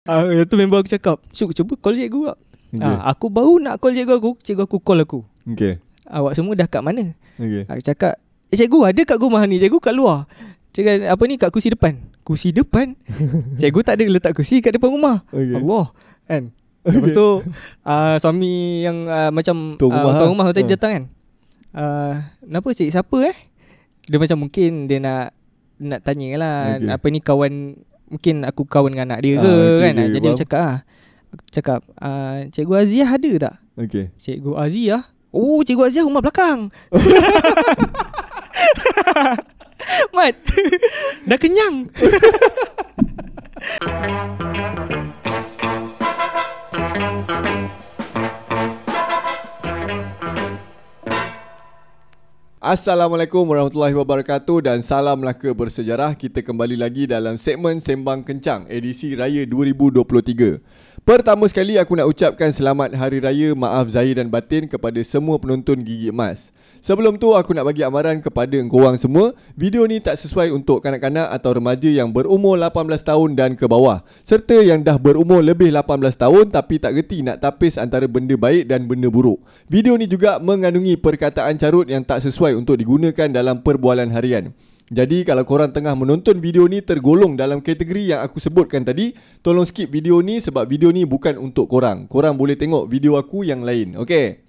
Tu member aku cakap, Syuk cuba call cikgu tak? Aku baru nak call cikgu aku call aku. Awak semua dah kat mana? Aku cakap, cikgu ada kat rumah ni, cikgu kat luar. Cakap apa ni, kat kursi depan. Kursi depan? Cikgu tak ada letak kursi kat depan rumah. Allah kan. Lepas tu suami yang macam tuan rumah tadi datang kan. Kenapa cik, siapa Dia macam mungkin dia nak tanya lah, apa ni kawan, mungkin aku kawan dengan anak dia ke kan. Jadi dia cakap aku cakap, Cikgu Aziah ada tak? Cikgu Aziah? Oh, Cikgu Aziah rumah belakang. Mat, dah kenyang. Assalamualaikum warahmatullahi wabarakatuh dan salam Melaka bersejarah. Kita kembali lagi dalam segmen Sembang Kencang edisi Raya 2023. Pertama sekali aku nak ucapkan selamat Hari Raya Maaf Zahir dan Batin kepada semua penonton Gigi Emas. Sebelum tu aku nak bagi amaran kepada korang semua, video ni tak sesuai untuk kanak-kanak atau remaja yang berumur 18 tahun dan ke bawah, serta yang dah berumur lebih 18 tahun tapi tak reti nak tapis antara benda baik dan benda buruk. Video ni juga mengandungi perkataan carut yang tak sesuai untuk digunakan dalam perbualan harian. Jadi kalau korang tengah menonton video ni tergolong dalam kategori yang aku sebutkan tadi, tolong skip video ni sebab video ni bukan untuk korang. Korang boleh tengok video aku yang lain, okey?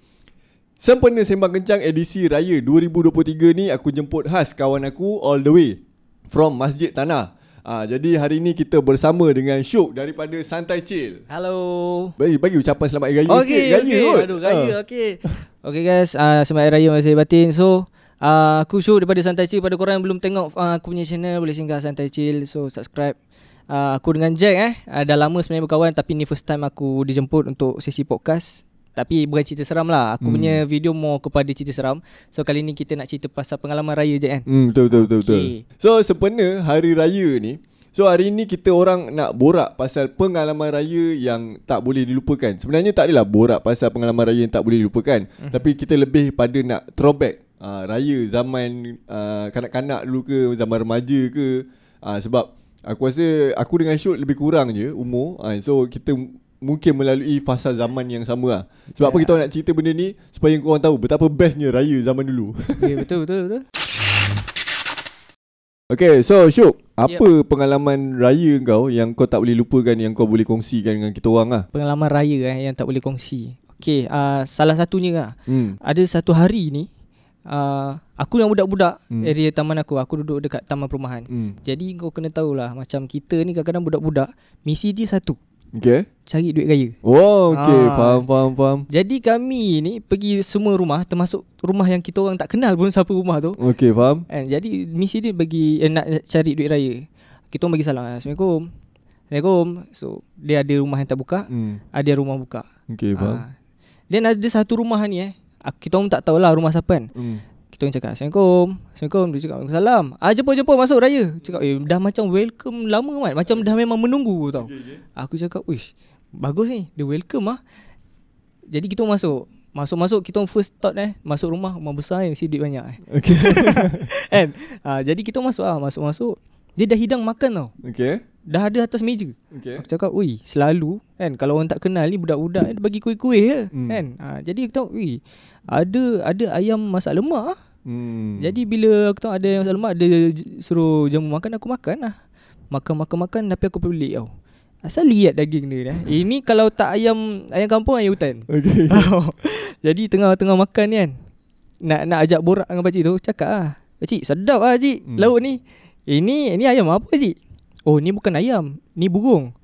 Sempena Sembang Kencang edisi Raya 2023 ni aku jemput khas kawan aku all the way from Masjid Tanah. Jadi hari ni kita bersama dengan Syuk daripada Santai Chill. Hello. Bagi ucapan selamat Hari Raya sikit. Raya. Okay guys, selamat Hari Raya Maaf Batin. So aku Syuk daripada Santai Chill. Pada korang yang belum tengok aku punya channel, boleh singgah Santai Chill. So subscribe. Aku dengan Jack dah lama sebenarnya berkawan, tapi ni first time aku dijemput untuk sesi podcast. Tapi bukan cerita seram lah. Aku punya video more kepada cerita seram. So kali ni kita nak cerita pasal pengalaman raya je kan. Betul. So sempena Hari Raya ni, so hari ni kita orang nak borak pasal pengalaman raya yang tak boleh dilupakan. Sebenarnya tak adalah borak pasal pengalaman raya yang tak boleh dilupakan, tapi kita lebih pada nak throwback raya zaman kanak-kanak dulu ke, zaman remaja ke. Sebab aku rasa aku dengan Syuk lebih kurang je umur. So kita mungkin melalui fasa zaman yang sama lah. Sebab apa kita nak cerita benda ni, supaya korang tahu betapa bestnya raya zaman dulu. Betul. Okay, so Syuk, apa pengalaman raya kau yang kau tak boleh lupakan, yang kau boleh kongsikan dengan kita orang lah? Pengalaman raya yang tak boleh kongsi. Okay, salah satunya lah, ada satu hari ni, aku dengan budak-budak area taman aku duduk dekat taman perumahan. Jadi kau kena tahulah, macam kita ni kadang-kadang budak-budak, misi dia satu, cari duit raya. Oh, faham. Jadi kami ni pergi semua rumah, termasuk rumah yang kita orang tak kenal pun siapa rumah tu. Faham. Jadi misi dia bagi nak cari duit raya. Kita orang bagi salam, Assalamualaikum. So dia ada rumah yang tak buka, ada rumah buka. Faham. Dan ada satu rumah ni kita orang tak tahulah rumah siapa kan. Kita orang cakap Assalamualaikum. Dia cakap Waalaikumsalam. Jemput masuk raya. Cakap dah macam welcome lama kan, macam dah memang menunggu tau. Aku cakap wish, bagus ni, dia welcome Jadi kita masuk kita orang first thought masuk rumah besar mesti duit banyak kan. Jadi kita masuk. Dia dah hidang makan tau. Dah ada atas meja. Aku cakap, selalu kan kalau orang tak kenal ni, budak-budak dia bagi kuih-kuih je kan. Jadi aku tahu, ada ayam masak lemak. Jadi bila aku tahu ada ayam masak lemak, dia suruh jamu makan, aku makan lah. Makan, tapi aku pelik tau. Asal liat daging dia Ini kalau tak ayam kampung, ayam hutan. Jadi tengah-tengah makan ni kan, nak ajak borak dengan pakcik tu, cakap pakcik sedap cik lauk ni. Ini ayam apa cik? Oh, ni bukan ayam, ni burung.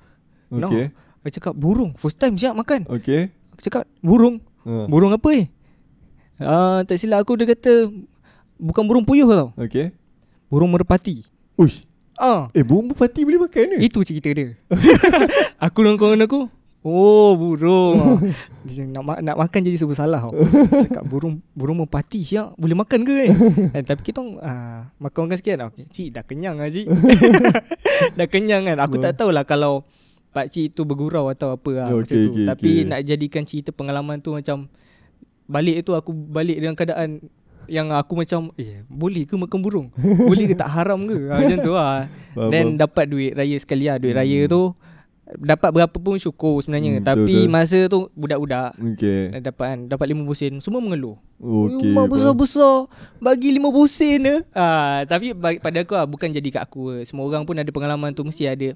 Aku cakap burung, first time siap makan. Aku cakap burung. Burung apa tak silap aku, dia kata bukan burung puyuh tau. Burung merpati. Uish. Burung merpati boleh makan ke? Itu cerita dia. Aku dengan kawan aku, burung. nak makan jadi sebab salah. Cakap burung merpati siap boleh makan ke tapi kita makan sikit cik dah kenyang cik. Dah kenyang kan. Aku tak tahulah kalau pakcik tu bergurau atau apa Tapi nak jadikan cerita pengalaman tu macam aku balik dengan keadaan yang aku macam boleh ke makan burung? Boleh ke, tak haram ke? Macam tu Dan dapat duit raya sekali Duit raya tu dapat berapa pun syukur sebenarnya. Tapi betul. masa tu budak-budak dapat 50 sen, semua mengeluh. Rumah besar-besar bagi 50 sen je. Tapi pada aku bukan jadi kat aku. Semua orang pun ada pengalaman tu, mesti ada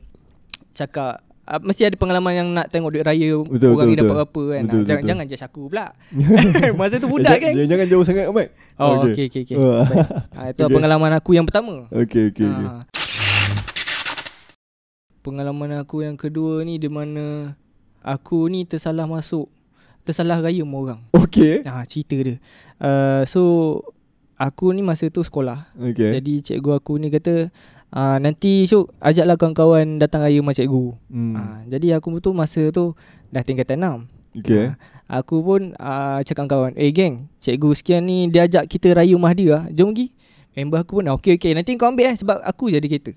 cakap mesti ada pengalaman yang nak tengok duit raya. Orang ni dapat berapa kan. Jangan judge aku pula. Masa tu budak kan. Jangan jauh sangat Ahmad. Okay. Itu pengalaman aku yang pertama. Okay. Pengalaman aku yang kedua ni, di mana aku ni tersalah raya sama orang. Okay. Cerita dia. So aku ni masa tu sekolah. Jadi cikgu aku ni kata, nanti Syuk ajaklah kawan-kawan datang raya sama cikgu. Jadi aku tu masa tu dah tingkatan 6. Aku pun cakap kawan, geng, cikgu sekian ni dia ajak kita raya rumah dia, jom pergi. Member aku pun okay, nanti kau ambil sebab aku jadi kereta.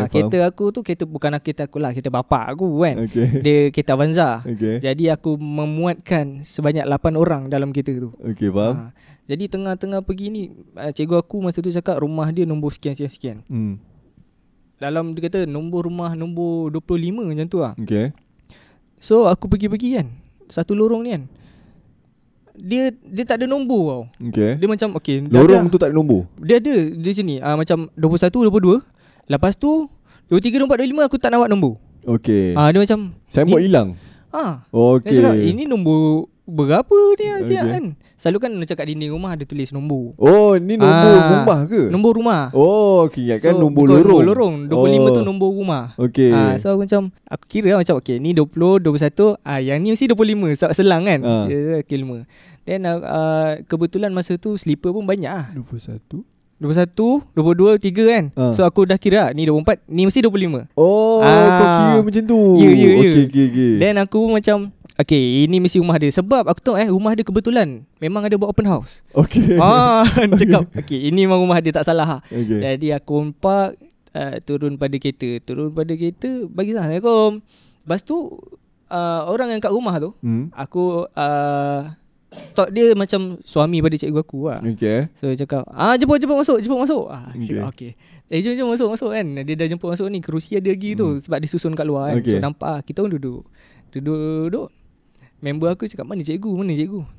Kereta aku tu bukan kereta aku lah, kereta bapak aku kan. Dia kereta Avanza. Jadi aku memuatkan sebanyak 8 orang dalam kereta tu. Faham. Jadi tengah-tengah pergi ni, cikgu aku masa tu cakap rumah dia nombor sekian. Dalam dia kata nombor rumah nombor 25 macam tu lah. So aku pergi-pergi kan, satu lorong ni kan, Dia tak ada nombor tau. Dia macam lorong tu tak ada nombor. Dia ada di sini macam 21, 22. Lepas tu 23, 24, 25 aku tak nak buat nombor. Dia macam signboard hilang. Dia cakap ini nombor berapa ni siap kan. Selalu kan nak cakap dinding rumah ada tulis nombor. Ni nombor rumah ke? Nombor rumah. Kan nombor lorong. 25 tu nombor rumah. So aku macam, aku kira macam ni 20, 21, yang ni mesti 25 sebab selang kan. Lima. Then kebetulan masa tu slipper pun banyak 21, 22, 3 kan. So aku dah kira ni 24, ni mesti 25. Kau kira macam tu. Okay. Then aku macam ini mesti rumah dia. Sebab aku tahu rumah dia kebetulan memang ada buat open house. Cakap ini memang rumah dia, tak salah. Jadi aku empak, turun pada kereta, bagi Assalamualaikum. Lepas tu orang yang kat rumah tu, aku thought dia macam suami pada cikgu aku lah. So cakap jemput masuk. Jom masuk kan. Dia dah jemput masuk ni, kerusi ada lagi tu, sebab dia susun kat luar kan. So nampak kita orang duduk. Member aku cakap mana cikgu.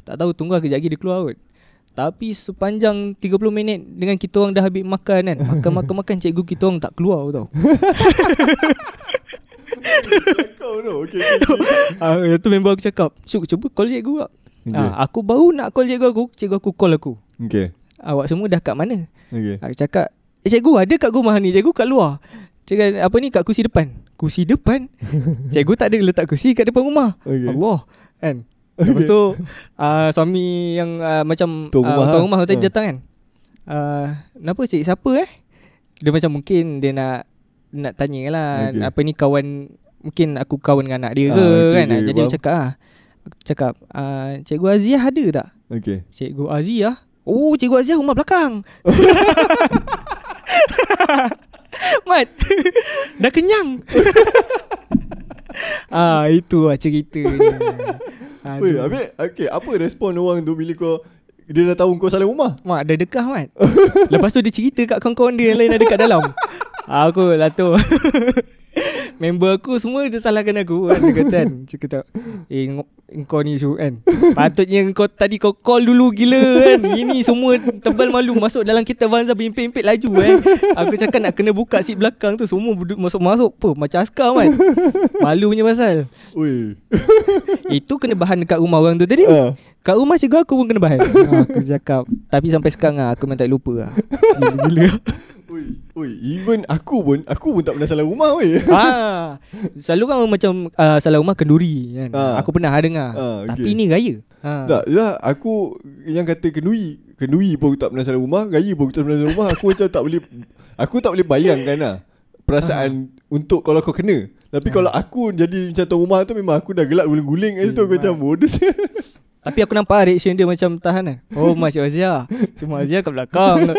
Tak tahu, tunggu kejap lagi dia keluar kot. Tapi sepanjang 30 minit dengan kita orang dah habis makan kan, makan cikgu kita orang tak keluar tau. Kau tu. Tu member aku cakap, Syuk cuba call cikgu tak. Aku baru nak call cikgu aku call aku. Awak semua dah kat mana? Aku cakap, cikgu ada kat rumah ni, cikgu kat luar. Cakap kat kursi depan. Cikgu tak ada letak kursi kat depan rumah. Allah kan. Lepas tu suami yang macam tuan rumah tadi datang kan. Kenapa cik, siapa Dia macam mungkin dia nak tanya lah, apa ni kawan, mungkin aku kawan dengan anak dia ke kan. Jadi dia cakap Cikgu Aziah ada tak? Cikgu Aziah? Cikgu Aziah rumah belakang. Mat, dah kenyang. Itu lah ceritanya. Apa respon orang tu bila dia dah tahu kau salah rumah? Mat, dah dekah Mat. Lepas tu dia cerita kat kawan-kawan dia yang lain ada kat dalam. Aku lah tu. Member aku semua dia salahkan aku kan. Dia kata kau ni Syuk kan, patutnya kau tadi kau call dulu gila kan. Ini semua tebal malu masuk dalam kereta Avanza berimpit-impit laju Aku cakap nak kena buka seat belakang tu, semua masuk macam askar kan. Malu punya pasal. Itu kena bahan dekat rumah orang tu tadi. Kat rumah cikgu aku pun kena bahan. Aku cakap, tapi sampai sekarang aku memang tak lupa lah. Gila. Even aku pun tak pernah salah rumah selalu kan macam salah rumah kenduri kan. Aku pernah dengar. Tapi ni raya. Tak lah, aku yang kata kenduri pun tak pernah salah rumah, raya pun tak pernah salah rumah. Aku macam tak boleh bayangkan lah perasaan untuk kalau kau kena. Tapi kalau aku jadi macam tuan rumah tu, memang aku dah gelak guling-guling kat situ. Aku macam bodoh. Tapi aku nampak reaction dia macam tahan kan. Masuk Azia. Cuma Azia kat belakang.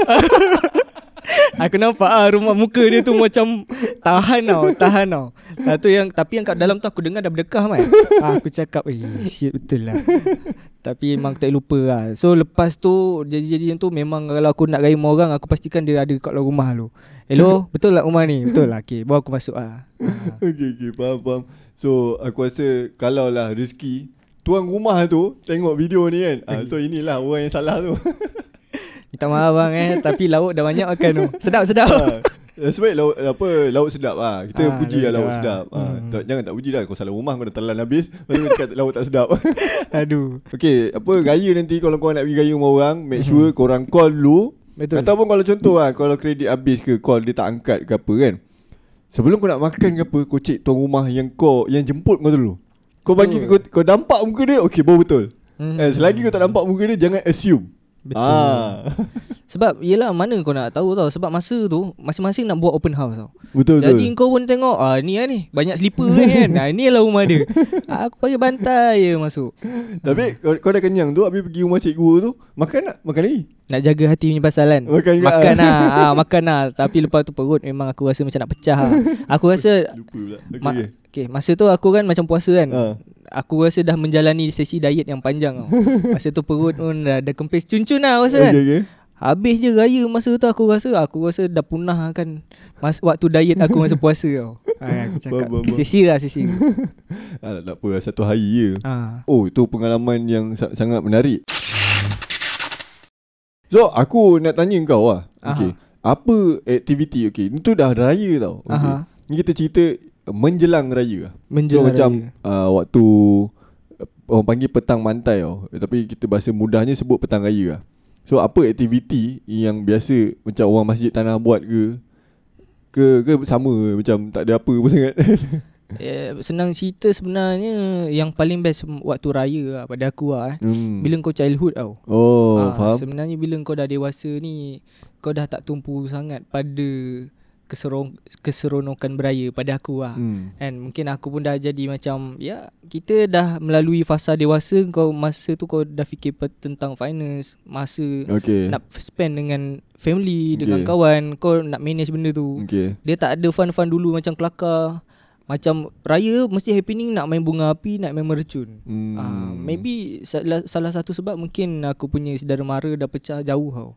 Aku nampak rumah muka dia tu macam tahan tau. Tu yang, tapi yang kat dalam tu aku dengar dah berdekah kan. Aku cakap shit betul lah. Tapi memang tak lupa lah. So lepas tu jadi tu memang kalau aku nak gaya rumah orang, aku pastikan dia ada kat dalam rumah tu. Hello, betul tak rumah ni? Betul lah. Okay, baru aku masuk lah. Okay, faham. So aku rasa kalau lah rezeki tuan rumah tu tengok video ni kan, so inilah orang yang salah tu. Minta maaf bang tapi lauk dah banyak makan tu. Sedap. Sebab lauk sedap lah. Kita puji lah lauk lah. sedap. Jangan tak puji lah. Kau salah rumah, kau dah telan habis, lepas tu cakap lauk tak sedap. Aduh. Okay, raya nanti kalau korang nak pergi raya rumah orang, make sure korang call dulu. Betul. Ataupun kalau contoh lah, kalau kredit habis ke, call dia tak angkat ke apa kan, sebelum kau nak makan ke apa, kau cek tuan rumah yang jemput kau dulu. Kau bagi kau nampak muka dia, okay, baru betul. Selagi kau tak nampak muka dia, jangan assume. Betul. Sebab yelah, mana kau nak tahu tau. Sebab masa tu masing-masing nak buat open house tau. Betul. Jadi kau pun tengok ni lah ni, banyak slipper kan. Ni lah rumah dia. Aku pakai bantai je masuk. Tapi kau dah kenyang tu, habis pergi rumah cikgu tu, makan lagi. Nak jaga hati punya pasal kan. Makan lah. Makan lah. Tapi lepas tu perut memang aku rasa macam nak pecah lah. Aku rasa lupa pula. Okay, masa tu aku kan macam puasa kan. Aku rasa dah menjalani sesi diet yang panjang tau. Masa tu perut pun dah kempis cun-cun lah rasa kan. Habis je raya masa tu aku rasa dah punah kan waktu diet aku masa puasa tau. Aku cakap sesi. Tak apa, satu hari je. Oh, itu pengalaman yang sangat menarik. So aku nak tanya kau lah. Okay, apa aktiviti? Okay, ni tu dah raya tau. Okay. Ni kita cerita menjelang raya. So macam waktu orang panggil petang mantai tau, tapi kita bahasa mudahnya sebut petang raya lah. So apa aktiviti yang biasa macam orang masjid tanah buat ke sama macam tak ada apa pun sangat? Senang cerita sebenarnya yang paling best waktu raya lah pada aku lah bila kau childhood tau. Faham. Sebenarnya bila kau dah dewasa ni, kau dah tak tumpu sangat pada keseronokan beraya pada aku lah. And mungkin aku pun dah jadi macam, ya, kita dah melalui fasa dewasa. Kau masa tu kau dah fikir tentang finance, masa nak spend dengan family, dengan kawan. Kau nak manage benda tu. Dia tak ada fun-fun dulu macam kelakar. Macam raya mesti happening, nak main bunga api, nak main mercun. Maybe salah satu sebab mungkin aku punya saudara mara dah pecah jauh tau.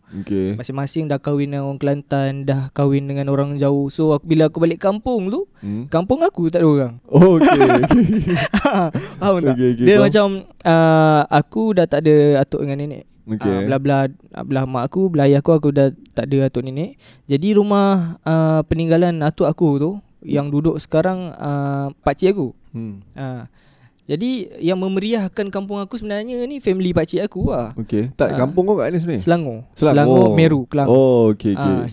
Masing-masing dah kahwin dengan orang Kelantan, dah kahwin dengan orang jauh. So bila aku balik kampung tu, kampung aku tak ada orang. Faham tak? Dia macam aku dah tak ada atuk dengan nenek. Belah mak aku, belah ayah aku dah tak ada atuk nenek. Jadi rumah peninggalan atuk aku tu yang duduk sekarang pakcik aku. Jadi yang memeriahkan kampung aku sebenarnya ni family pakcik aku lah. Kampung kau kat mana sebenarnya? Selangor, Meru, Kelang.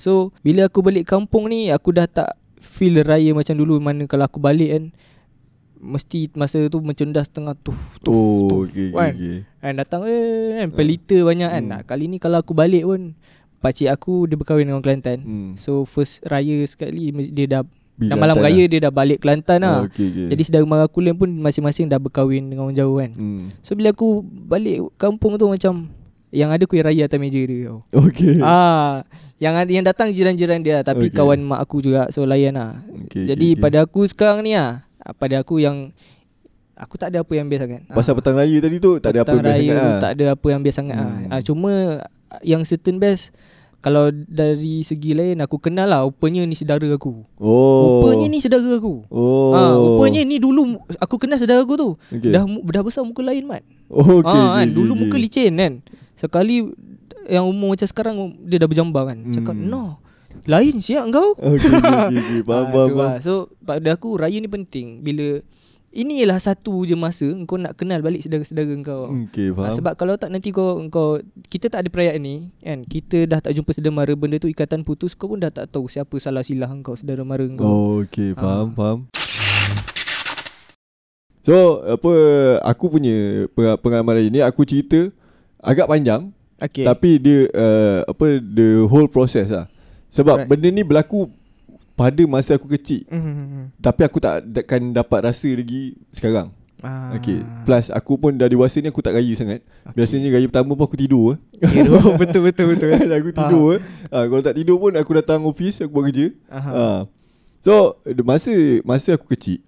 So bila aku balik kampung ni, aku dah tak feel raya macam dulu. Mana kalau aku balik kan, mesti masa tu mencendas tengah kan datang pelita banyak kan. Kali ni kalau aku balik pun, pakcik aku dia berkahwin dengan orang Kelantan. So first raya sekali dia dah malam raya dia dah balik Kelantan lah. Jadi saudara mara aku lain pun masing-masing dah berkahwin dengan orang jauh kan. So bila aku balik kampung tu, macam yang ada kuih raya atas meja dia tau. Yang datang jiran-jiran dia, tapi kawan mak aku juga. So layan lah. Jadi pada aku sekarang ni lah, pada aku yang aku tak ada apa yang best sangat. Pasal petang raya tadi tu tak ada apa yang best sangat. Tak ada apa yang best sangat. Cuma yang certain best, kalau dari segi lain aku kenal lah, rupanya ni saudara aku. Rupanya ni saudara aku. Rupanya ni dulu aku kenal saudara aku tu. Dah besar muka lain mat. Dulu muka licin kan. Sekali yang umur macam sekarang dia dah berjambang kan. Cakap no, lain siap kau. Faham. So pada aku raya ni penting. Bila ini ialah satu je masa kau nak kenal balik saudara-saudara kau. Faham. Sebab kalau tak nanti kita tak ada perayaan ni kan, kita dah tak jumpa saudara mara, benda tu ikatan putus, kau pun dah tak tahu siapa salah silah kau, saudara mara kau. Faham. So aku punya pengalaman hari ni aku cerita agak panjang. Tapi dia the whole process lah. Sebab benda ni berlaku pada masa aku kecil. Tapi aku tak akan dapat rasa lagi sekarang. Okay. Plus aku pun dah dewasa ni, aku tak raya sangat. Biasanya raya pertama pun aku tidur. Betul. Aku tidur. Kalau tak tidur pun aku datang office, aku buat kerja. So masa aku kecil,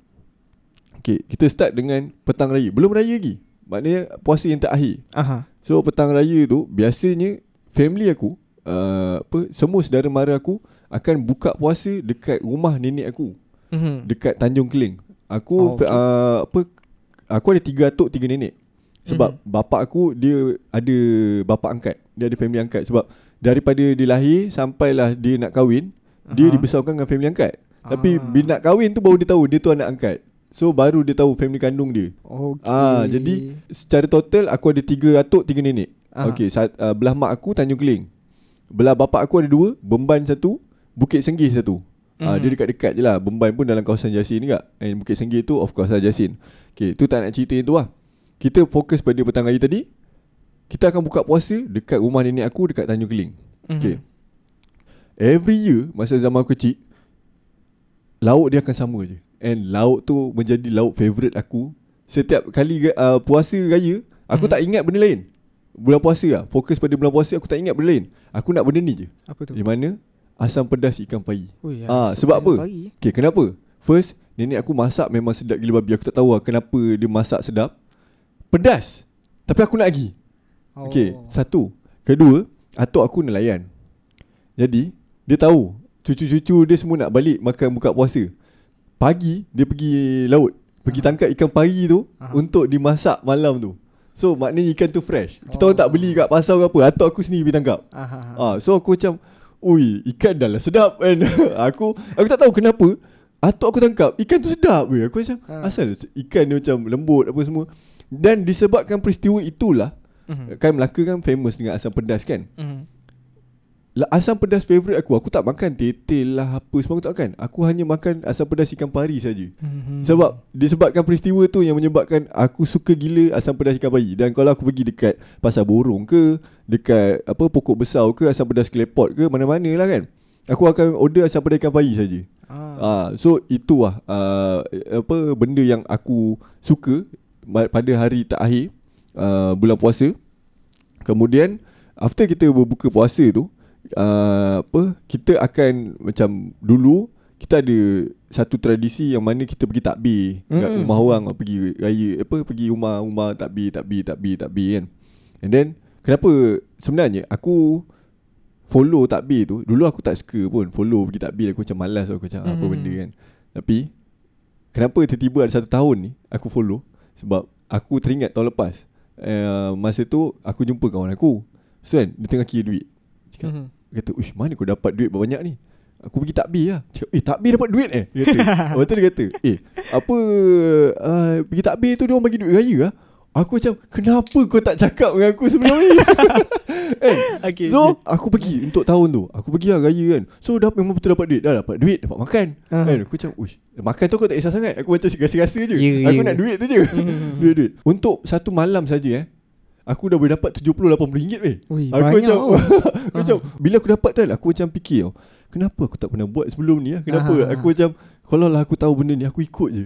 okay, kita start dengan petang raya. Belum raya lagi, maknanya puasa yang terakhir. So petang raya tu biasanya family aku, semua saudara mara aku akan buka puasa dekat rumah nenek aku, dekat Tanjung Keling. Aku aku ada 3 atuk 3 nenek. Sebab bapak aku dia ada bapak angkat, dia ada family angkat. Sebab daripada dia lahir sampailah dia nak kahwin, dia dibesarkan dengan family angkat. Tapi bila nak kahwin tu baru dia tahu dia tu anak angkat. So baru dia tahu family kandung dia. Jadi secara total aku ada 3 atuk 3 nenek. Belah mak aku Tanjung Keling, belah bapak aku ada 2, Bemban 1, Bukit Senggih 1. Dia dekat-dekat je lah. Bemban pun dalam kawasan Jasin juga. And Bukit Senggih tu of course lah Jasin. Okay, tu tak nak cerita tu lah. Kita fokus pada petang raya tadi. Kita akan buka puasa dekat rumah nenek aku dekat Tanjung Keling. Okay. Every year masa zaman aku kecil, lauk dia akan sama je. And lauk tu menjadi lauk favourite aku. Setiap kali puasa raya, aku tak ingat benda lain. Bulan puasa lah, fokus pada bulan puasa, aku tak ingat benda lain. Aku nak benda ni je. Apa tu? Di mana? Asam pedas ikan pari. Sebab apa? Okay, kenapa? First, nenek aku masak memang sedap gila babi. Aku tak tahu lah kenapa dia masak sedap. Pedas, tapi aku nak lagi. Okay, satu. Kedua, atuk aku nelayan. Jadi dia tahu cucu-cucu dia semua nak balik makan buka puasa. Pagi dia pergi laut, pergi tangkap ikan pari tu untuk dimasak malam tu. So maknanya ikan tu fresh. Kita orang tak beli kat pasar ke apa. Atuk aku sendiri pergi tangkap. So aku macam, ui, ikan dah lah sedap kan. Aku tak tahu kenapa atuk aku tangkap ikan tu sedap. Aku macam asal ikan ni macam lembut apa semua. Dan disebabkan peristiwa itulah, kan Melaka kan famous dengan asam pedas kan. Asam pedas favourite aku tak makan tetel lah apa semua, aku tak makan. Aku hanya makan asam pedas ikan pari saja. Sebab disebabkan peristiwa tu yang menyebabkan aku suka gila asam pedas ikan pari. Dan kalau aku pergi dekat Pasar Borong ke, dekat Pokok Besar ke, asam pedas Klepot ke, mana-mana lah kan, aku akan order asam pedas ikan pari saja. So itu lah benda yang aku suka pada hari terakhir bulan puasa. Kemudian after kita berbuka puasa tu, kita akan macam dulu kita ada satu tradisi yang mana kita pergi takbir kat rumah orang, pergi raya pergi rumah takbir kan. And then kenapa sebenarnya aku follow takbir tu, dulu aku tak suka pun follow pergi takbir, aku macam malas, aku macam apa benda kan. Tapi kenapa tiba-tiba ada 1 tahun ni aku follow, sebab aku teringat tahun lepas masa tu aku jumpa kawan aku. So kan, dia tengah kira duit. Cakap, kata, uish, mana kau dapat duit banyak ni? Aku pergi takbir lah. Cakap, takbir dapat duit Dia kata. Lepas tu dia kata, pergi takbir tu dia orang bagi duit raya lah. Aku macam, kenapa kau tak cakap dengan aku sebelum ni? So aku pergi untuk tahun tu, aku pergi lah raya kan. So memang betul dapat duit. Dah dapat duit, dapat makan kan. Aku macam, uish, makan tu aku tak kisah sangat. Aku macam rasa-rasa je. Aku nak duit tu je. Duit. Untuk satu malam saja aku dah boleh dapat RM70-80. Aku macam bila aku dapat tu aku macam fikir, kenapa aku tak pernah buat sebelum ni? Kenapa? Aku macam, kalau lah aku tahu benda ni aku ikut je.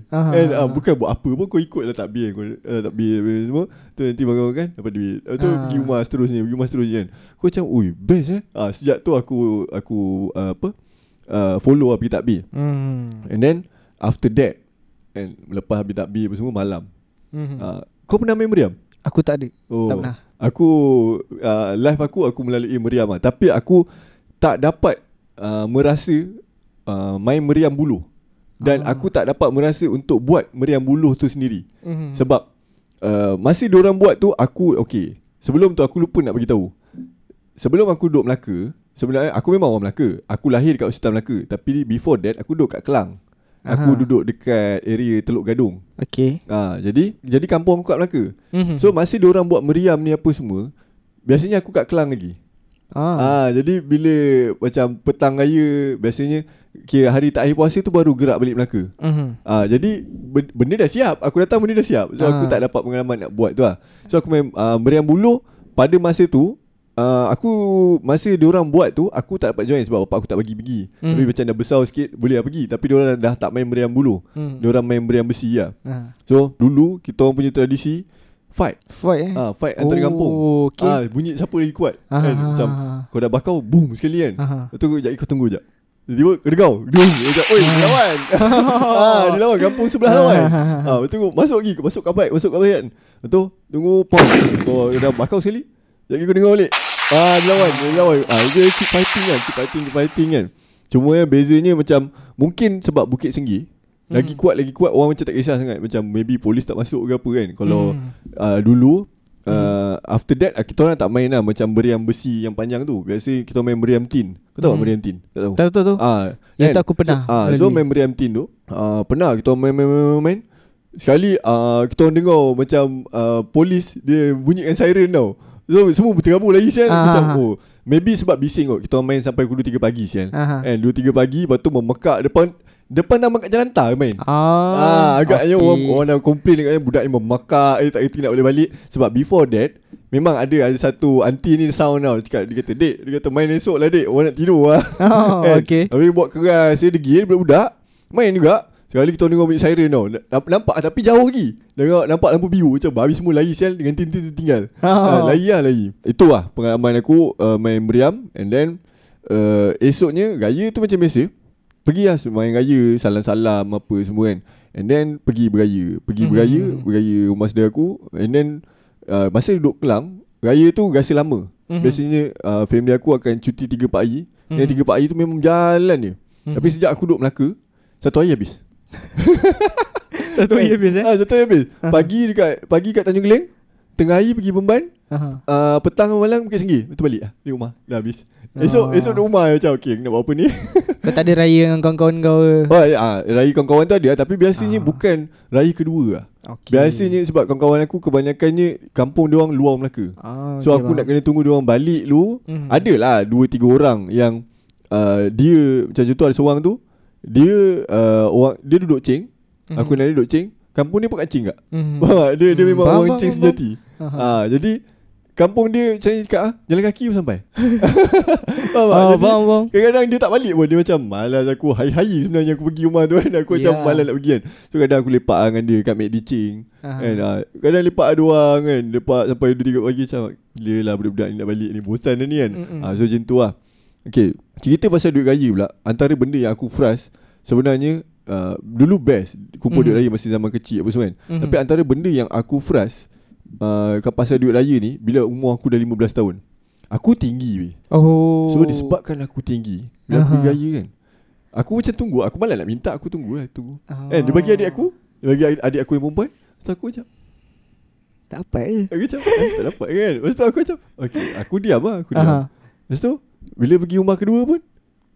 Bukan buat apa pun, kau ikut lah takbir. Takbir semua tu, nanti makan dapat duit. Tu pergi rumah seterusnya kan. Aku macam, ui, best sejak tu aku follow lah pergi takbir. And then after that, and lepas habis takbir apa semua malam, kau pernah main meriam? Aku tak ada. Tak pernah. Aku live aku melalui meriam lah. Tapi aku tak dapat merasa main meriam buluh. Dan aku tak dapat merasa untuk buat meriam buluh tu sendiri. Sebab masa diorang buat tu aku sebelum tu aku lupa nak bagi tahu. Sebelum aku duduk Melaka, sebenarnya aku memang orang Melaka. Aku lahir dekat Sultan Melaka. Tapi before that aku duduk kat Kelang. Aku duduk dekat area Teluk Gadung. Jadi kampung aku kat Melaka. So masa diorang buat meriam ni apa semua, biasanya aku kat Kelang lagi. Jadi bila macam petang raya, biasanya kira hari terakhir puasa tu baru gerak balik Melaka. Jadi benda dah siap. Aku datang benda dah siap. So aku tak dapat pengalaman nak buat tu lah. So aku main meriam buluh. Pada masa tu Aku masa diorang buat tu, aku tak dapat join sebab bapak aku tak bagi pergi. Tapi macam dah besar sikit, boleh lah pergi. Tapi diorang dah tak main meriam bulu. Diorang main meriam besi lah. So dulu kita orang punya tradisi Fight Fight antara kampung. Bunyi siapa lagi kuat kan? Macam kau dah bakau, boom sekali kan. Lepas tu kau tunggu sekejap, tiba-tiba kedegau, oi lawan. Dia lawan, kampung sebelah lawan. Lepas tu masuk kat fight kan. Lepas tu tunggu pom. Kau dah bakau sekali, jadi kau dengar balik. Dia lawan. Dia keep fighting kan. Cuma bezanya macam mungkin sebab Bukit Senggi lagi kuat, orang macam tak kisah sangat. Macam maybe polis tak masuk ke apa kan. Kalau dulu after that kita orang tak main lah macam meriam besi yang panjang tu. Biasa kita main meriam tin. Kau tahu meriam tin? Tak tahu. Tahu. Yang tu aku pernah. So main meriam tin tu pernah kita main. Sekali kita orang dengar macam polis dia bunyikan siren tau. So semua berterabur lagi sial. Macam maybe sebab bising kot. Kita main sampai pukul 2-3 pagi sial. 2-3 pagi. Lepas tu memekak depan taman kat Jalan Tar main. Agaknya orang dah komplain katanya budak ni memakak, tak kerti nak boleh balik. Sebab before that memang ada satu aunty ni sound tau. Dia kata dek, dia kata main esok lah dek, orang nak tidur lah. Okay. Tapi buat keras, dia degil budak-budak main juga. Sekali kita dengar bunyi siren tau. Nampak tapi jauh lagi. Nampak lampu biru macam habis semua lari sial, dengan tin-tin tu tinggal. Lari. Itulah pengalaman aku main meriam. And then esoknya raya tu macam biasa. Pergi lah main raya, salam-salam apa semua kan. And then pergi beraya rumah saudara aku. And then masa duduk Kelang, raya tu rasa lama. Biasanya family aku akan cuti 3-4 hari. Dan 3-4 hari tu memang jalan je. Tapi sejak aku duduk Melaka, 1 hari habis. 1 hari habis 1 hari habis. Pagi kat Tanjung Geleng, tengah hari pergi Bemban, petang malam Bukit Senggi. Lepas tu balik lah di rumah. Dah habis. Esok di rumah macam okay, nak buat apa ni. Kau tak ada raya dengan kawan-kawan kau ke? Raya kawan-kawan tu ada. Tapi biasanya bukan raya kedua lah. Biasanya sebab kawan-kawan aku kebanyakannya kampung diorang luar Melaka. So aku nak kena tunggu diorang balik dulu. Adalah 2-3 orang yang dia macam tu ada seorang tu. Dia dia duduk Ceng. Aku nak dia duduk Ceng. Kampung dia pun kat Ceng tak? Dia memang orang Ceng sejati. Jadi kampung dia macam ni cakap jalan kaki pun sampai. Faham. Kadang-kadang dia tak balik pun. Dia macam malas aku. Hari-hari sebenarnya aku pergi rumah tu kan. Aku macam malas nak pergi kan. So kadang aku lepak dengan dia kat McD Cing kan. Kadang lepak 2 orang kan. Lepak sampai 2-3 pagi macam bila lah budak-budak ni nak balik ni. Bosan dah ni kan. So macam tu lah. Okay, cerita pasal duit raya pula. Antara benda yang aku frust sebenarnya dulu best kumpul duit raya masa zaman kecil apa semua kan. Tapi antara benda yang aku frust pasal duit raya ni, bila umur aku dah 15 tahun, aku tinggi weh. So disebabkan aku tinggi, bila aku pergi raya kan, aku macam tunggu. Aku malah nak minta, aku tunggu. Dia bagi adik aku, yang perempuan. So aku macam tak dapat je. Aku macam tak dapat kan. Lepas tu aku macam okay, aku diam lah. Lepas tu bila pergi rumah kedua pun,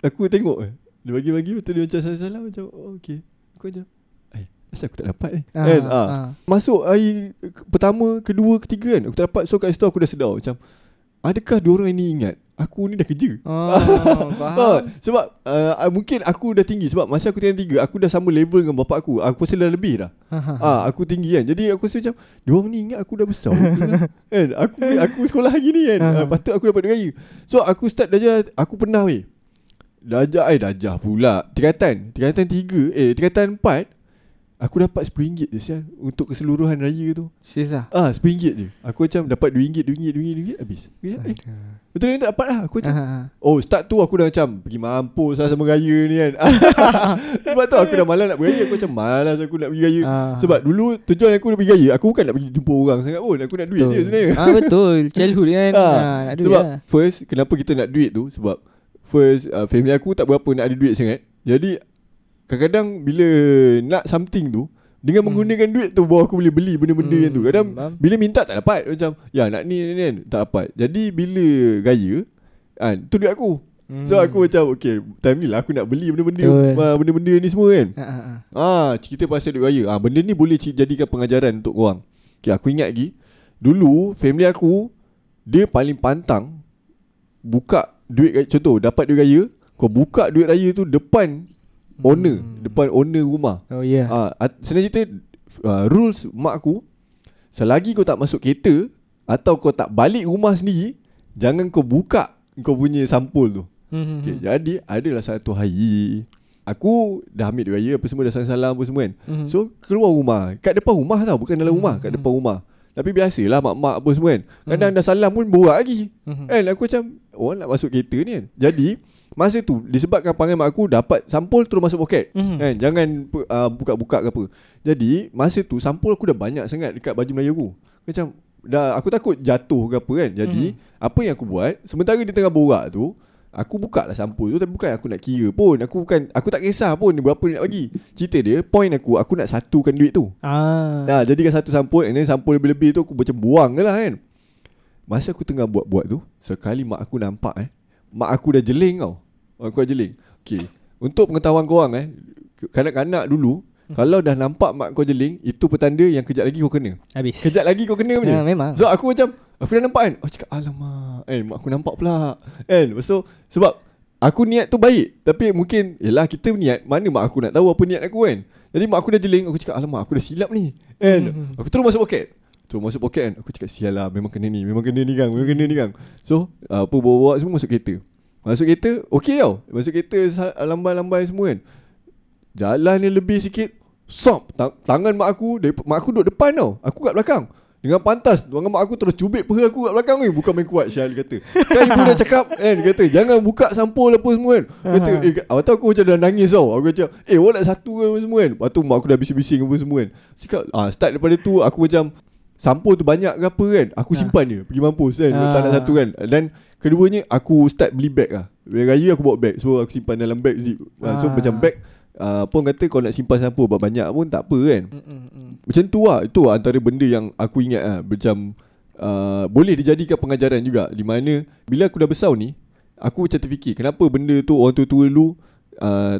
aku tengok dia bagi-bagi. Betul dia macam salah-salah. Macam okay. Aku macam asal aku tak dapat ni kan. Masuk hari pertama, kedua, ketiga kan, aku tak dapat. So kat situ aku dah sedar macam adakah diorang ni ingat aku ni dah kerja. Sebab mungkin aku dah tinggi. Sebab masa aku tinggal 3, aku dah sama level dengan bapak aku. Aku rasa dah lebih dah. Aku tinggi kan. Jadi aku rasa macam diorang ni ingat aku dah besar kan. Aku sekolah lagi ni kan. Patut aku dapat duit raya. So aku start darjah. Aku pernah darjah pula tingkatan 3, tingkatan 4. Aku dapat RM10 je sial untuk keseluruhan raya tu. Serius lah? RM10 je. Aku macam dapat RM2 habis. Betul ni tak dapat lah. Aku macam start tu aku dah macam pergi mampus lah sama raya ni kan. Sebab tu aku dah malas nak beraya. Aku macam malas aku nak pergi raya. Sebab dulu tujuan aku nak pergi raya, aku bukan nak pergi jumpa orang sangat pun. Aku nak duit dia sebenarnya. Betul. Childhood kan. Nak duit sebab lah. First, kenapa kita nak duit tu? Sebab first, family aku tak berapa nak ada duit sangat. Jadi kadang-kadang bila nak something tu, dengan menggunakan duit tu baru aku boleh beli benda-benda yang tu. Kadang bila minta tak dapat. Macam nak ni tak dapat. Jadi bila raya tu duit aku. So aku macam okay, time ni lah aku nak beli benda-benda ni semua kan. Cerita pasal duit raya. Benda ni boleh jadikan pengajaran untuk korang. Okay, aku ingat lagi dulu family aku, dia paling pantang buka duit. Contoh dapat duit raya, kau buka duit raya tu depan owner rumah. Senang cerita, rules mak aku, selagi kau tak masuk kereta atau kau tak balik rumah sendiri, jangan kau buka kau punya sampul tu. Okay, jadi adalah satu hari aku dah ambil raya apa semua, dah salam-salam apa semua kan. So keluar rumah, kat depan rumah tau, bukan dalam rumah, kat depan rumah. Tapi biasalah mak-mak apa semua kan. Kadang dah salam pun borak lagi. Kan aku macam orang nak masuk kereta ni kan. Jadi masa tu disebabkan panggil mak aku dapat sampul terus masuk poket. Kan, jangan buka-buka ke apa. Jadi masa tu sampul aku dah banyak sangat dekat baju Melayu aku. Macam dah aku takut jatuh ke apa kan. Jadi apa yang aku buat, sementara dia tengah borak tu, aku buka lah sampul tu. Tapi bukan aku nak kira pun, aku tak kisah pun berapa dia nak bagi. Cerita dia, point aku nak satukan duit tu. Jadikan satu sampul, and then sampul lebih-lebih tu aku macam buang je lah kan. Masa aku tengah buat-buat tu, sekali mak aku nampak mak aku dah jeling tau. Aku dah jeling. Okay, untuk pengetahuan korang kanak-kanak dulu, kalau dah nampak mak kau jeling, itu petanda yang kejap lagi kau kena. Habis. Kejap lagi kau kena punya. Memang. So aku macam, aku dah nampak kan. Aku cakap alamak, mak aku nampak pula kan. So sebab aku niat tu baik, tapi mungkin yelah kita niat, mana mak aku nak tahu apa niat aku kan. Jadi mak aku dah jeling, aku cakap alamak aku dah silap ni kan. Aku terus masuk poket kan. Aku cakap sial lah, memang kena ni kang. So apa bawa semua masuk kereta. Okey tau. Masuk kereta lambai-lambai semua kan. Jalan ni lebih sikit, tangan mak aku duduk depan tau, aku kat belakang. Dengan pantas tangan mak aku terus cubit peha aku kat belakang ni. Bukan main kuat Syal, dia kata. Kan ibu dah cakap kan, dia kata jangan buka sampul apa semua kan. Dia kata awak tahu aku macam dah nangis tau. Aku macam awak nak satu kan semua kan. Lepas tu mak aku dah bising-bising apa semua kan. Cakap start daripada tu aku macam sampul tu banyak ke apa kan, aku simpan dia pergi mampus kan. Tak nak satu kan. Dan keduanya aku start beli beg lah. Raya aku bawa beg, so aku simpan dalam beg zip. So macam beg pun kata kau nak simpan sampul banyak pun tak apa kan. Macam tu lah. Itu lah antara benda yang aku ingat lah. Macam boleh dijadikan pengajaran juga, di mana bila aku dah besar ni, aku macam terfikir kenapa benda tu orang tua-tua dulu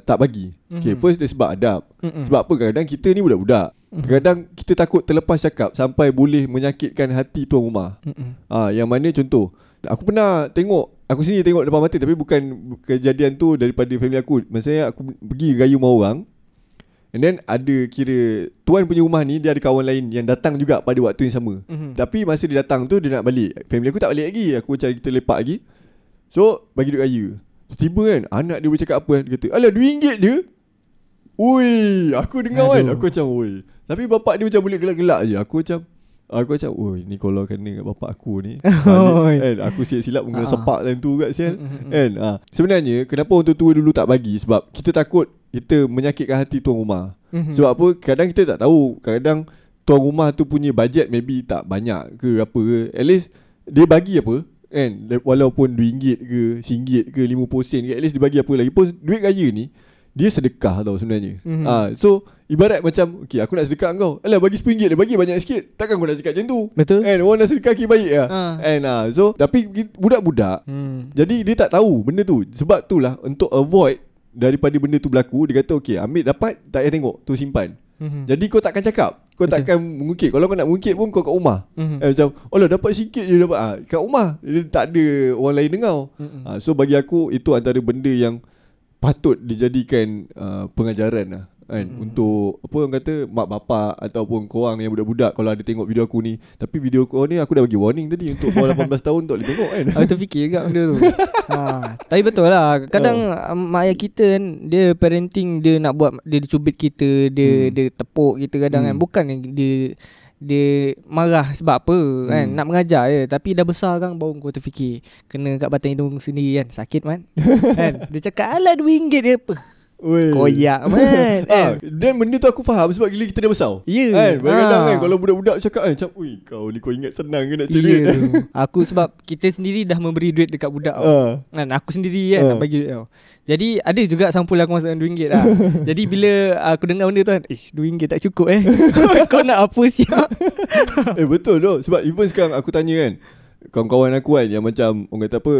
tak bagi. Okay, first dia sebab adab. Sebab apa, kadang-kadang kita ni budak-budak, kadang kita takut terlepas cakap sampai boleh menyakitkan hati tuan rumah. Yang mana contoh, aku pernah tengok, aku sendiri tengok depan mata, tapi bukan kejadian tu daripada family aku. Maksudnya aku pergi rayu rumah orang, and then ada kira tuan punya rumah ni, dia ada kawan lain yang datang juga pada waktu yang sama. Tapi masa dia datang tu, dia nak balik, family aku tak balik lagi. Aku macam kita lepak lagi. So bagi duit raya. Tiba kan anak dia bercakap apa kan. Dia kata alah RM2 dia. Ui, aku dengar kan. Aku macam oi. Tapi bapak dia macam boleh gelak-gelak je. Aku macam oi, ni kalau kena kat bapak aku ni kan, aku silap-silap kena sepak time tu kat sial kan. Sebenarnya kenapa orang tua dulu tak bagi, sebab kita takut kita menyakitkan hati tuan rumah. Sebab apa, kadang kita tak tahu, kadang tuan rumah tu punya bajet maybe tak banyak ke apa ke. At least dia bagi apa kan, walaupun RM2 ke RM1 ke 50 sen ke, at least dia bagi apa. Lagi pun duit raya ni dia sedekah tau sebenarnya. So ibarat macam okay, aku nak sedekah kau, alah bagi RM10 dia bagi banyak sikit, takkan kau nak cakap macam tu. Betul. And orang nak sedekah baik lah. So tapi budak-budak jadi dia tak tahu benda tu. Sebab tu lah, untuk avoid daripada benda tu berlaku, dia kata okay, ambil dapat tak payah tengok tu, simpan. Jadi kau takkan cakap, kau takkan mengungkit. Kalau kau nak mengungkit pun kau kat rumah. Macam alah dapat sikit je dapat. Kat rumah dia tak ada orang lain dengar. So bagi aku itu antara benda yang patut dijadikan pengajaran lah kan, untuk apa orang kata, mak bapak ataupun korang yang budak-budak, kalau ada tengok video aku ni. Tapi video kau ni aku dah bagi warning tadi, untuk bawah 18 tahun tak boleh tengok kan. Aku terfikir juga benda tu. Tapi betul lah, kadang mak ayah kita kan, dia parenting, dia nak buat, dia cubit kita, dia tepuk kita kadang kan. Bukan dia marah sebab apa kan, nak mengajar je. Tapi dah besar kan, baru kau terfikir, kena kat batang hidung sendiri kan, sakit man. Kan dia cakap alah RM2 dia apa, koyak man. Dan benda tu aku faham sebab gila kita dah besar. Kan kadang-kadang kan, kalau budak-budak cakap macam ui kau ni kau ingat senang ke nak cari duit. Aku sebab kita sendiri dah memberi duit dekat budak kan, aku sendiri kan nak bagi duit. Jadi ada juga sampul aku masukkan RM2 lah. Jadi bila aku dengar benda tu kan, RM2 tak cukup kau nak apa siap. Betul tu. Sebab even sekarang aku tanya kan, kawan-kawan aku kan yang macam orang kata apa,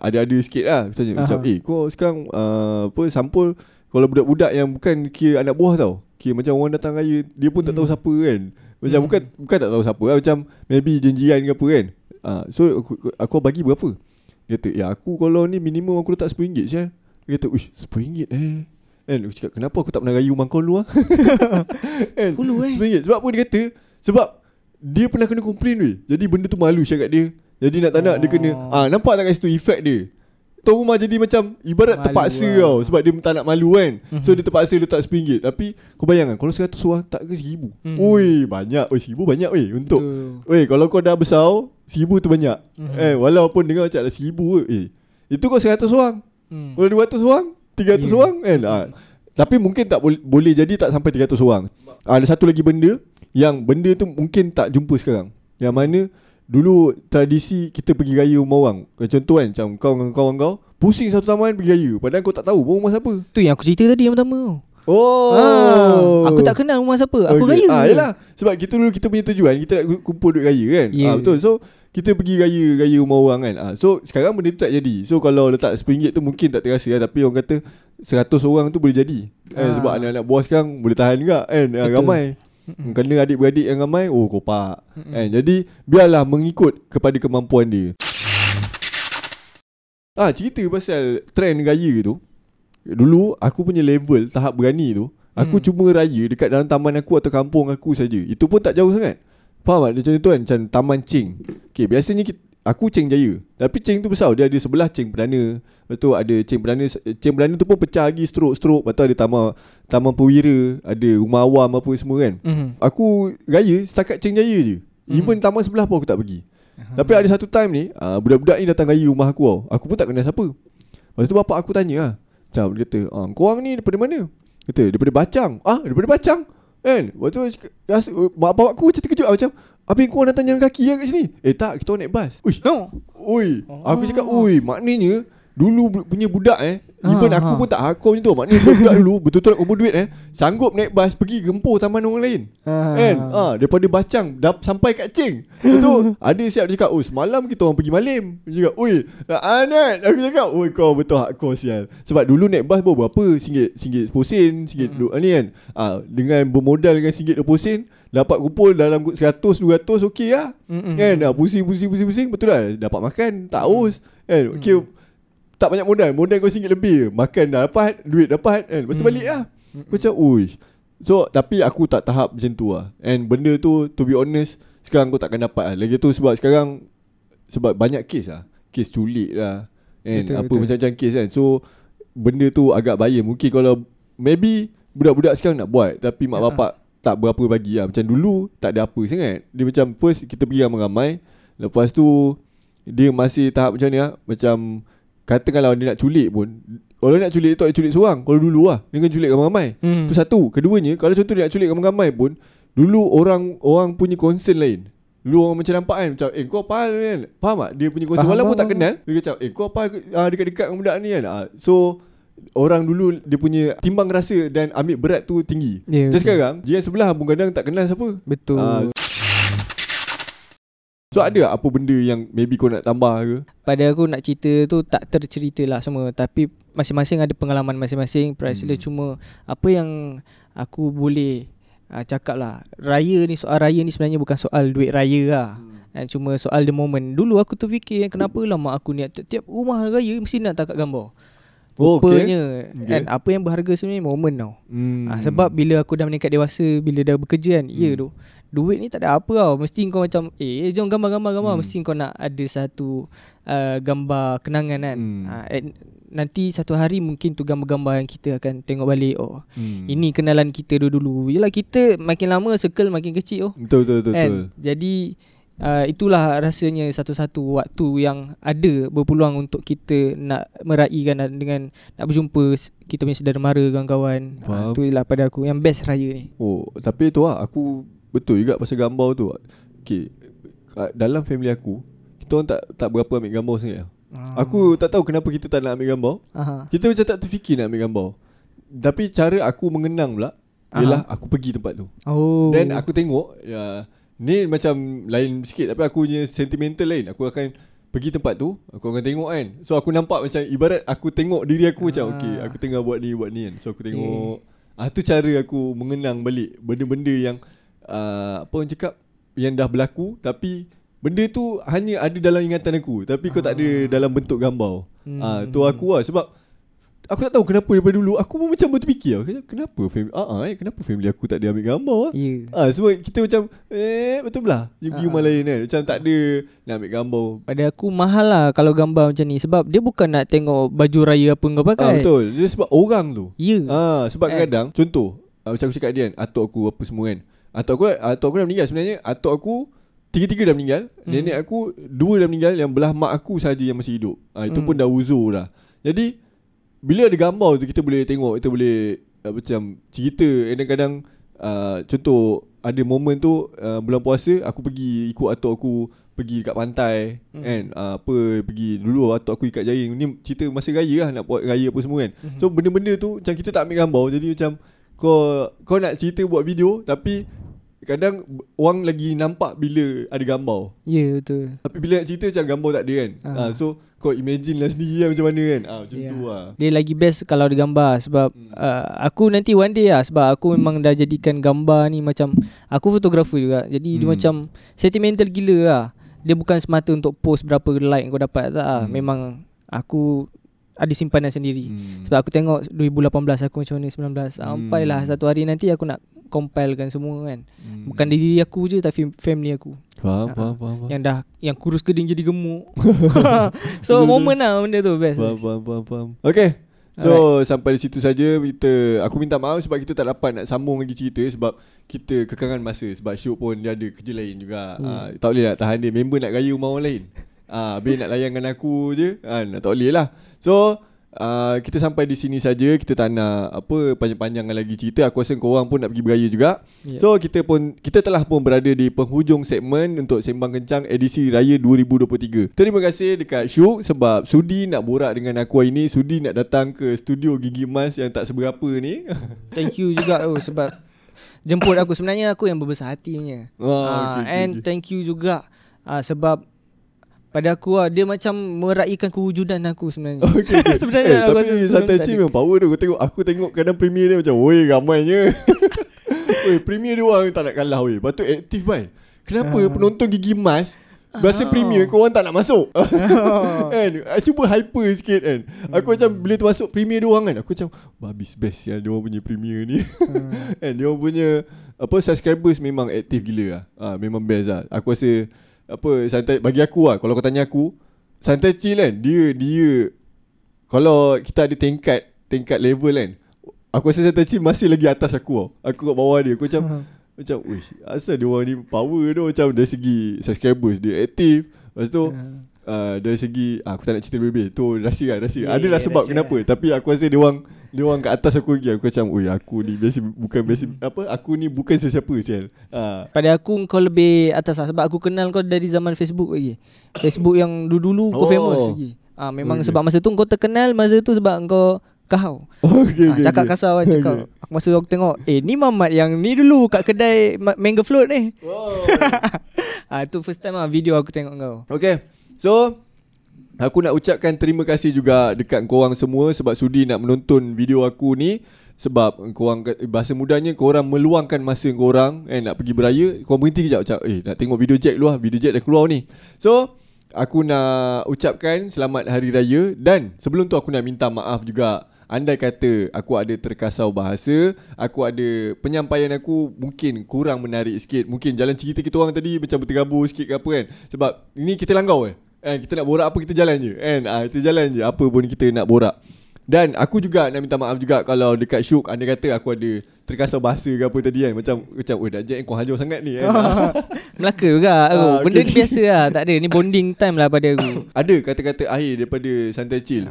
ada-ada sikit lah, tanya macam kau sekarang apa sampul, kalau budak-budak yang bukan kira anak buah tau, kira macam orang datang raya, dia pun tak tahu siapa kan. Macam bukan tak tahu siapa lah, macam maybe janjian ke apa kan. So aku bagi berapa. Dia kata aku kalau ni minimum aku letak RM10 je. Dia kata RM10 kan. Aku cakap kenapa aku tak pernah raya rumah kau dulu lah. RM10. Sebab apa dia kata, sebab dia pernah kena komplain weh. Jadi benda tu malu cakap dia. Jadi nak tak nak dia kena nampak tak kat situ efek dia. Tuan rumah jadi macam ibarat malu terpaksa tau. Sebab dia tak nak malu kan. So dia terpaksa letak RM10. Tapi kau bayangkan kalau 100 orang tak ke RM1,000. Ui banyak. Ui RM1,000 banyak weh untuk. Weh kalau kau dah besar RM1,000 tu banyak. Walaupun dengar macam RM1,000 itu kau 100 orang. Kalau 200 orang 300 orang kan. Tapi mungkin tak boleh jadi tak sampai 300 orang. Ada satu lagi benda. Yang benda tu mungkin tak jumpa sekarang. Yang mana dulu tradisi kita pergi raya rumah orang. Contoh kan, macam kau dengan kawan kau pusing satu taman pergi raya, padahal kau tak tahu pun rumah siapa. Tu yang aku cerita tadi yang pertama. Aku tak kenal rumah siapa. Aku raya. Yelah. Sebab kita dulu kita punya tujuan kita nak kumpul duit raya kan. Betul. So kita pergi raya rumah orang kan. So sekarang benda tu tak jadi. So kalau letak RM10 tu mungkin tak terasa kan. Tapi orang kata 100 orang tu boleh jadi. Sebab anak-anak buah sekarang boleh tahan juga kan. Ramai. Kena adik-beradik yang ramai, kopak kan? Jadi biarlah mengikut kepada kemampuan dia. Cerita pasal trend raya tu. Dulu aku punya level tahap berani tu, aku cuma raya dekat dalam taman aku atau kampung aku saja. Itu pun tak jauh sangat. Faham tak? Contoh kan, macam Taman Cheng. Biasanya aku Cheng Jaya. Tapi Cheng tu besar. Dia ada sebelah Cheng Perdana. Lepas tu ada Cheng Perdana. Cheng Perdana tu pun pecah lagi strok-strok. Lepas tu ada Taman Perwira. Ada rumah awam apa semua kan. Aku raya setakat Cheng Jaya je. Even taman sebelah pun aku tak pergi. Tapi ada satu time ni budak-budak ni datang raya rumah aku tau. Aku pun tak kenal siapa. Lepas tu bapak aku tanya lah. Macam dia kata, korang ni daripada mana? Kata daripada Bacang. Daripada Bacang kan. Lepas tu bapak aku macam terkejut macam, habis korang datang jalan kaki kan kat sini? Tak, kita naik bas. Aku cakap, maknanya dulu punya budak even aku pun tak hardcore macam tu. Maknanya budak dulu betul-betul nak kumpul duit sanggup naik bas pergi gempur taman orang lain kan. Daripada Bacang sampai kat Cheng. Tu ada siap dia cakap, semalam kita orang pergi malam. Dia cakap, Anat. Aku cakap, kau betul hardcore sial. Sebab dulu naik bas berapa? RM1 10 sen, RM1 ni kan. Dengan bermodalkan RM1 20 sen dapat kumpul dalam 100-200 okey lah kan. Pusing betul lah. Dapat makan tak haus kan. Okey, tak banyak modal kau RM1 lebih. Makan dah dapat, duit dapat kan. Lepas tu balik lah. Aku macam so tapi aku tak tahap macam tu lah. And benda tu to be honest sekarang aku takkan dapat lah. Lagi tu sebab sekarang sebab banyak kes lah. Kes culik lah and betul. Macam-macam kes kan. So benda tu agak bahaya. Mungkin kalau maybe budak-budak sekarang nak buat, tapi mak bapak tak berapa bagi lah. Macam dulu tak ada apa sangat. Dia macam first kita pergi ramai-ramai. Lepas tu dia masih tahap macam ni lah. Macam katakanlah dia nak culik pun, kalau nak culik tu nak culik seorang. Kalau dulu lah dia kan culik ramai-ramai. Tu satu. Keduanya, kalau contoh dia nak culik ramai-ramai pun, dulu orang punya concern lain. Dulu orang macam nampak kan, macam kau apa kan. Faham tak? Dia punya concern walaupun tak kenal. Dia macam kau apa dekat-dekat dengan budak ni kan. So orang dulu dia punya timbang rasa dan ambil berat tu tinggi. Macam sekarang jiran sebelah pun kadang tak kenal siapa. Betul. So ada apa benda yang maybe kau nak tambah ke? Pada aku nak cerita tu tak tercerita lah semua. Tapi masing-masing ada pengalaman masing-masing. Priceless cuma apa yang aku boleh cakap lah, soal raya ni sebenarnya bukan soal duit raya lah. Cuma soal the moment. Dulu aku terfikir kenapa lah mak aku ni tiap rumah raya mesti nak takat gambar. Rupanya kan, apa yang berharga sebenarnya momen tau. Sebab bila aku dah meningkat dewasa, bila dah bekerja kan, tu duit ni tak ada apa tau. Mesti kau macam jom gambar. Mesti kau nak ada satu gambar kenangan kan. Nanti satu hari mungkin tu gambar-gambar yang kita akan tengok balik. Ini kenalan kita dulu. Yelah kita makin lama circle makin kecil. Betul. Kan? Jadi itulah rasanya satu-satu waktu yang ada berpeluang untuk kita nak meraihkan dengan nak berjumpa kita punya saudara mara, kawan-kawan. Itulah pada aku yang best raya ni. Tapi tu lah aku betul juga pasal gambar tu. Okay, dalam family aku kita orang tak berapa ambil gambar sangat. Aku tak tahu kenapa kita tak nak ambil gambar. Kita macam tak terfikir nak ambil gambar. Tapi cara aku mengenang pula ialah aku pergi tempat tu. Dan aku tengok ni macam lain sikit, tapi aku punya sentimental lain. Aku akan pergi tempat tu, aku akan tengok kan. So aku nampak macam ibarat aku tengok diri aku macam okay, aku tengah buat ni kan. So aku tengok tu cara aku mengenang balik benda-benda yang apa orang cakap yang dah berlaku, tapi benda tu hanya ada dalam ingatan aku, tapi kau tak ada dalam bentuk gambar. Tu aku lah. Sebab aku tak tahu kenapa daripada dulu aku pun macam berfikir kenapa family kenapa family aku tak ada ambil gambar sebab kita macam betul lah pergi rumah lain kan, macam tak ada nak ambil gambar. Pada aku mahal lah kalau gambar macam ni, sebab dia bukan nak tengok baju raya apa kau pakai. Betul, dia sebab orang tu. Sebab kadang contoh macam aku cakap dia kan, atuk aku apa semua kan, atuk aku dah meninggal sebenarnya. Atuk aku tiga-tiga dah meninggal, nenek aku 2 dah meninggal, yang belah mak aku saja yang masih hidup. Itu pun dah uzur dah. Jadi bila ada gambar tu kita boleh tengok, kita boleh macam cerita. Kadang-kadang contoh ada momen tu bulan puasa aku pergi ikut atuk aku pergi dekat pantai kan, pergi dulu atuk aku ikat jaring. Ni cerita masa raya lah, nak buat raya apa semua kan. So benda-benda tu macam kita tak ambil gambar, jadi macam kau nak cerita buat video, tapi kadang orang lagi nampak bila ada gambar. Ya, betul. Tapi bila nak cerita macam gambar tak ada kan. So kau imagine lah sendiri lah macam mana kan. Macam tu lah. Dia lagi best kalau ada gambar. Sebab aku nanti one day lah, sebab aku memang dah jadikan gambar ni macam, aku fotografer juga, jadi dia macam sentimental gila lah. Dia bukan semata untuk post berapa like kau dapat tak lah. Memang aku ada simpanan sendiri. Sebab aku tengok 2018 aku macam mana, 19, sampailah satu hari nanti aku nak compilekan semua kan. Bukan diri aku je, tapi family aku. Faham. Yang kurus keding jadi gemuk. So moment lah benda tu best. Faham. Okay, so sampai di situ saja. Aku minta maaf sebab kita tak dapat nak sambung lagi cerita, sebab kita kekangan masa. Sebab Syuk pun dia ada kerja lain juga. Tak boleh nak tahan dia. Member nak gaya rumah orang lain, habis nak layankan aku je, tak boleh lah. So kita sampai di sini saja. Kita tak nak panjang-panjang lagi cerita. Aku rasa korang pun nak pergi beraya juga. So kita telah pun berada di penghujung segmen untuk Sembang Kencang edisi Raya 2023. Terima kasih dekat Syuk sebab sudi nak borak dengan aku hari ni, sudi nak datang ke studio Gigi Emas yang tak seberapa ni. Thank you juga sebab jemput aku. Sebenarnya aku yang berbesar hati punya. Okay. Thank you juga sebab pada aku dia macam meraihkan kewujudan aku sebenarnya. Sebenarnya tapi Santai Chill memang power tu. Aku tengok kadang premier dia macam ramainya. Premier dia orang tak nak kalah Patut aktif bai. Kenapa penonton Gigi Emas biasa premier korang tak nak masuk? Kan? Cuba hyper sikit kan. Aku macam bila tu masuk premier dia orang kan, aku macam habis best yang dia orang punya premier ni. Kan dia orang punya subscribers memang aktif gila lah. Memang best lah. Aku rasa Santai bagi aku lah, kalau kau tanya aku, Santai Chill kan, dia kalau kita ada tingkat level kan, aku rasa Santai Chill masih lagi atas aku. Aku kat bawah dia. Aku macam asal dia orang ni power tu. Macam dari segi subscribers dia aktif. Lepas tu dari segi aku tak nak cerita lebih. Tu rahsia. Adalah sebab kenapa. Tapi aku rasa dia orang kat atas aku lagi. Aku macam aku ni bukan aku ni bukan sesiapa sial. Pada aku kau lebih atas lah, sebab aku kenal kau dari zaman Facebook lagi. Facebook yang dulu kau famous lagi. Memang sebab masa tu kau terkenal. Masa tu sebab kau cakap kasar kan. Cakap masa aku tengok ni Mamat yang ni dulu kat kedai mango float ni. Tu first time video aku tengok kau. Okay, so aku nak ucapkan terima kasih juga dekat korang semua sebab sudi nak menonton video aku ni. Sebab korang, bahasa mudahnya, korang meluangkan masa korang nak pergi beraya. Korang berhenti kejap macam nak tengok video Jack dulu lah. Video Jack dah keluar ni. So aku nak ucapkan selamat Hari Raya. Dan sebelum tu aku nak minta maaf juga. Andai kata aku ada terkasar bahasa, aku ada penyampaian aku mungkin kurang menarik sikit, mungkin jalan cerita kita orang tadi macam berterabur sikit ke apa kan. Sebab ini kita langgau kita nak borak apa kita jalan je kita jalan je apa pun kita nak borak. Dan aku juga nak minta maaf juga kalau dekat Syuk andai kata aku ada terkasar bahasa ke apa tadi kan. Macam dah Jack kau hajar sangat ni Melaka juga benda ni biasa lah. Tak ada, ni bonding time lah pada aku. Ada kata-kata akhir daripada Santai Chill.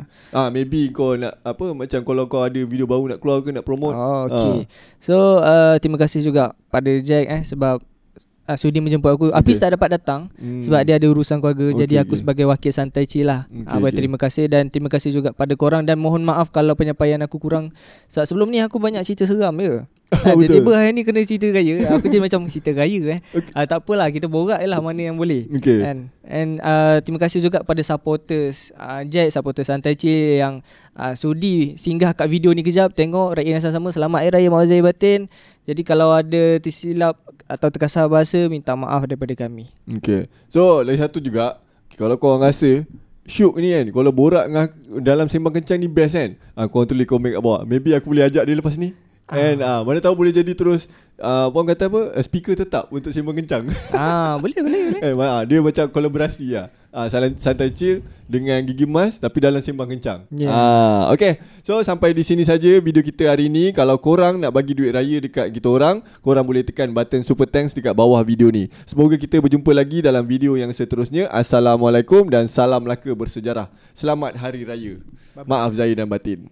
Maybe kau nak macam kalau kau ada video baru nak keluar ke nak promote. Okay. So terima kasih juga pada Jack sebab sudi menjemput aku. Apis tak dapat datang sebab dia ada urusan keluarga. Jadi aku sebagai wakil Santai Chill lah. Terima kasih. Dan terima kasih juga pada korang. Dan mohon maaf kalau penyampaian aku kurang. Sebab sebelum ni aku banyak cerita seram je. Tiba-tiba hari ni kena cerita raya. Aku jadi macam cerita raya tak apalah, kita borak je lah mana yang boleh. And terima kasih juga pada supporters Jack, supporters Santai Chill yang sudi singgah kat video ni kejap, tengok rakyat yang sama-sama. Selamat Hari Raya Mak Zahir Batin. Jadi kalau ada tersilap atau terkasar bahasa, minta maaf daripada kami. So lagi satu juga, kalau korang rasa Syuk ni kan, kalau borak dalam sembang kencang ni best kan. Korang tulis komen kat bawah. Maybe aku boleh ajak dia lepas ni. And mana tahu boleh jadi terus orang kata apa, speaker tetap untuk sembang kencang. Boleh. Dia macam kolaborasi lah. Santai chill dengan Gigi Mas tapi dalam sembang kencang. Okay, so sampai di sini saja video kita hari ni. Kalau korang nak bagi duit raya dekat kita orang, korang boleh tekan button super thanks dekat bawah video ni. Semoga kita berjumpa lagi dalam video yang seterusnya. Assalamualaikum dan salam Melaka bersejarah. Selamat Hari Raya. Maaf Zahir dan batin.